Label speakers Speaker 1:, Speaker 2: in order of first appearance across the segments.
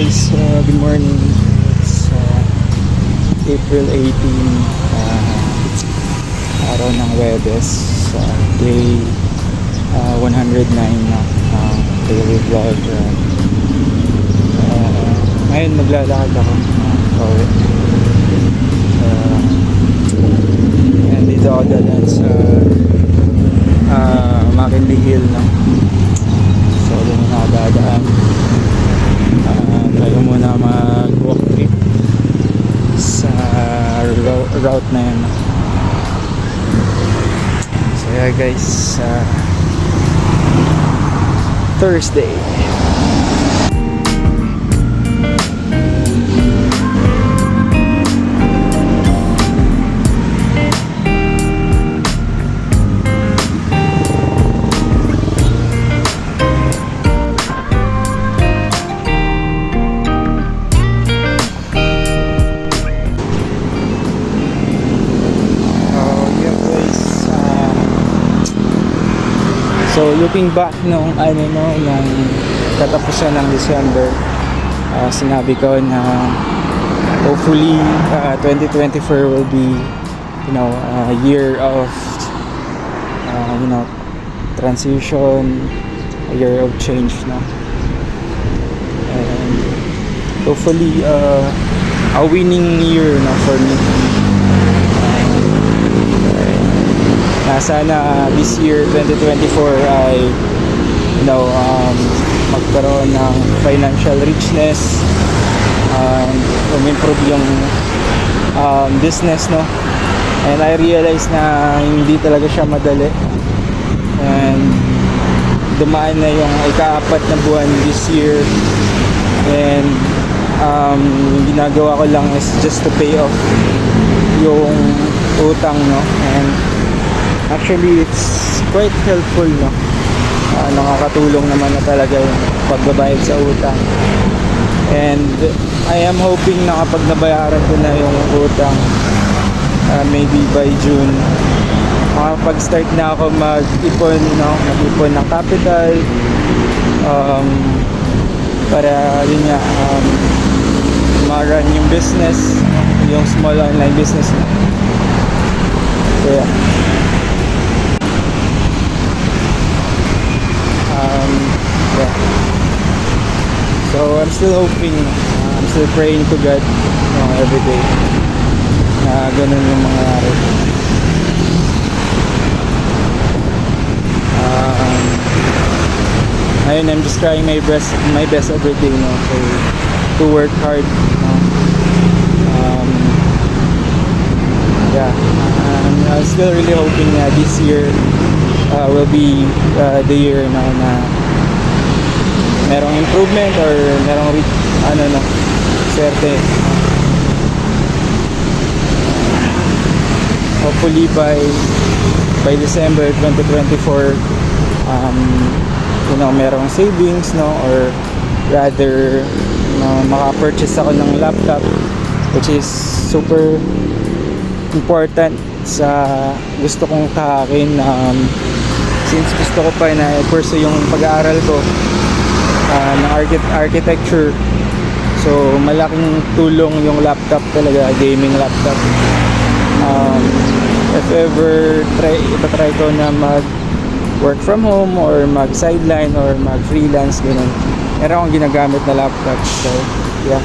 Speaker 1: guys, good morning. It's April 18, araw ng Webes, day 109 na daily vlog. Ngayon maglalakad ako pauwi. And dito ako dadaan sa McKinley Hill, no? So doon na dadaan. Try ko muna mag-walk trip sa route na yun. So yeah guys, Thursday. So looking back nung katapusan ng December, sinabi ko na hopefully 2024 will be a year of transition, a year of change, no? And hopefully a winning year, no, for me. Sana this year 2024 ay magkaroon ng financial richness, improve yung business, no? And I realize na hindi talaga siya madali, and dumaan na yung ika-4 na buwan this year, and yung ginagawa ko lang is just to pay off yung utang, no? And actually, it's quite helpful, no? Nakakatulong naman na talaga yung pagbabayad sa utang. And I am hoping na kapag nabayaran ko na yung utang, maybe by June, makapag-start na ako mag-ipon, no? Mag-ipon ng capital, para yun nga, ma-run yung business, yung small online business. So yeah. Yeah. So I'm still hoping, I'm still praying to God every day na ganun yung mangyayari. Ayun, I'm just trying my best every day, to work hard, yeah. I'm still really hoping na this year will be the year na merong improvement or merong swerte. Hopefully by December 2024, merong savings, no, or rather maka-purchase ako ng laptop, which is super important sa gusto kong tahakin, since gusto ko pa na pursue yung pag-aaral ko ng architecture. So malaking tulong yung laptop talaga, gaming laptop. If ever itatry ko na mag work from home or mag sideline or mag freelance, ganun, meron akong ginagamit na laptop. So yeah.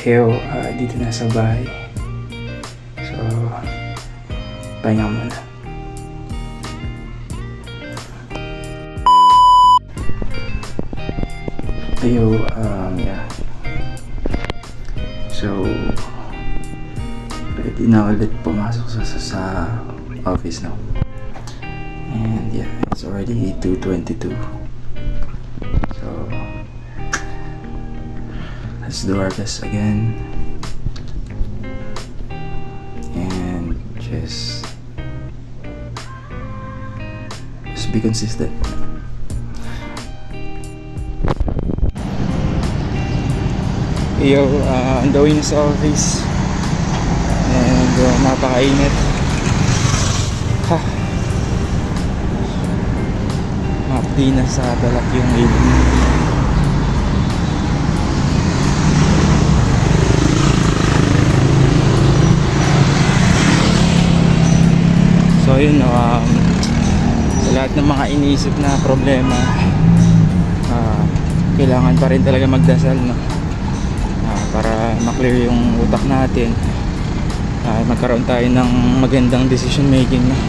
Speaker 1: Theo, dito na sa bahay. So, pahinga muna. Ayo, yeah. So, ready na ulit pumasok sa office now. And yeah, it's already 2:22. So, let's do our best again. And just be consistent. Yo, on the way na sa office. And napakainit. Ha. Mapdi na sa balak yung evening. So yun, sa lahat ng mga iniisip na problema, kailangan pa rin talaga magdasal, no? Para maklear yung utak natin, magkaroon tayo ng magandang decision making, no?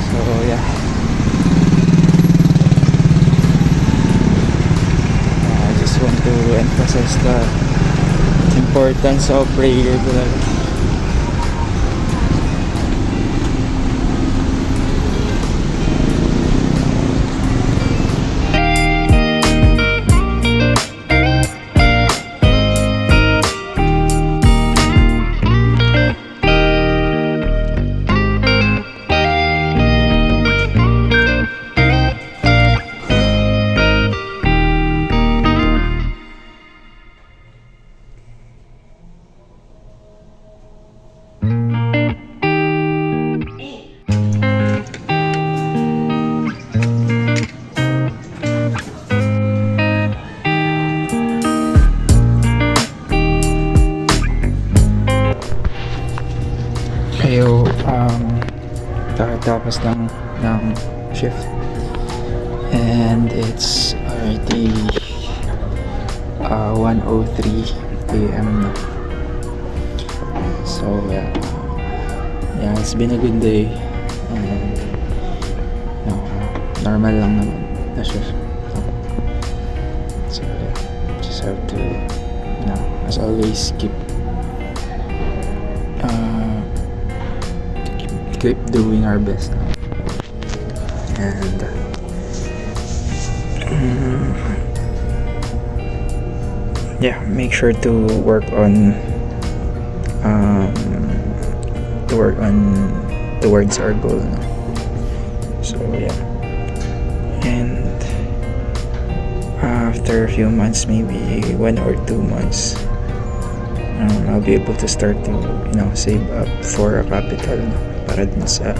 Speaker 1: So yeah, I just want to emphasize the importance of prayer talaga. Kayo, kakatapos lang ng shift and it's already 1:03 AM na. So yeah, it's been a good day. Normal lang naman na shift. So yeah, just have to, as always, keep doing our best. And yeah, make sure to work on towards our goal, no? So yeah, and after a few months, maybe 1 or 2 months, I'll be able to start to save up for a capital, no? Para dun sa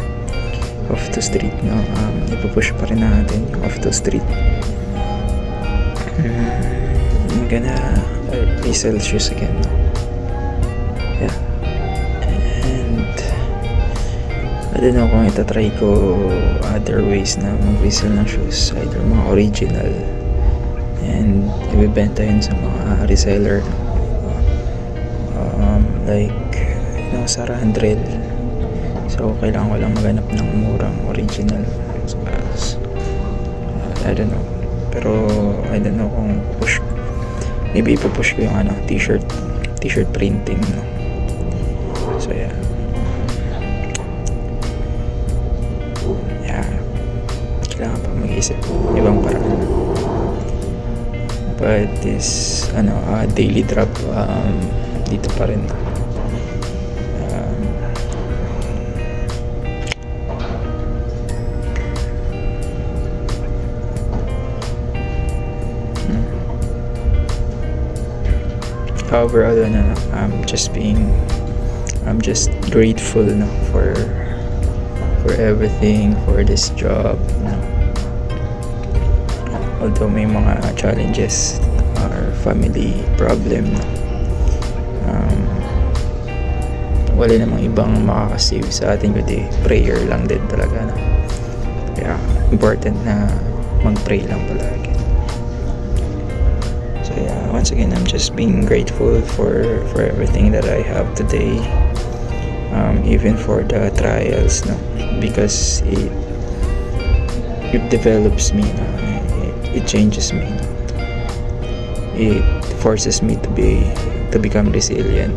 Speaker 1: off to street, no? Ipupush pa rin natin yung off to street. I'm gonna resell shoes again, no? Yeah. And I don't know kung itatry ko other ways na mag-resell ng shoes, either mga original and ibibenta yun sa mga reseller, like Zara and Drill. So kailangan ko lang maghanap ng murang original. So, I don't know, pero I don't know kung maybe ipupush ko yung t-shirt printing, no? So yeah, kailangan pa mag-isip ibang paraan. But this daily drop, dito pa rin. However, I'm just grateful, no, for everything, for this job, no? Although may mga challenges or family problem, no? Wala namang ibang makakasave sa atin kundi prayer lang din talaga, no? Kaya important na mag-pray lang palagi. So yeah, once again, I'm just being grateful for everything that I have today, even for the trials, no? Because it develops me, no? It changes me, no? It forces me to become resilient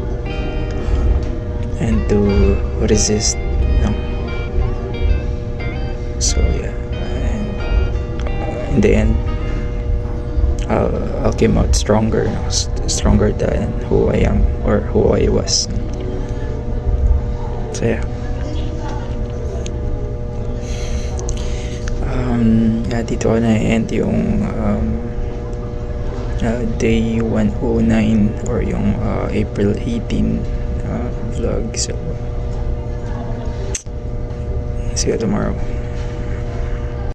Speaker 1: and to resist, no? So yeah, and in the end, I'll came out stronger, stronger than who I am or who I was. So yeah. Dito ko na-end yung day 109 or yung April 18 vlog. So see you tomorrow.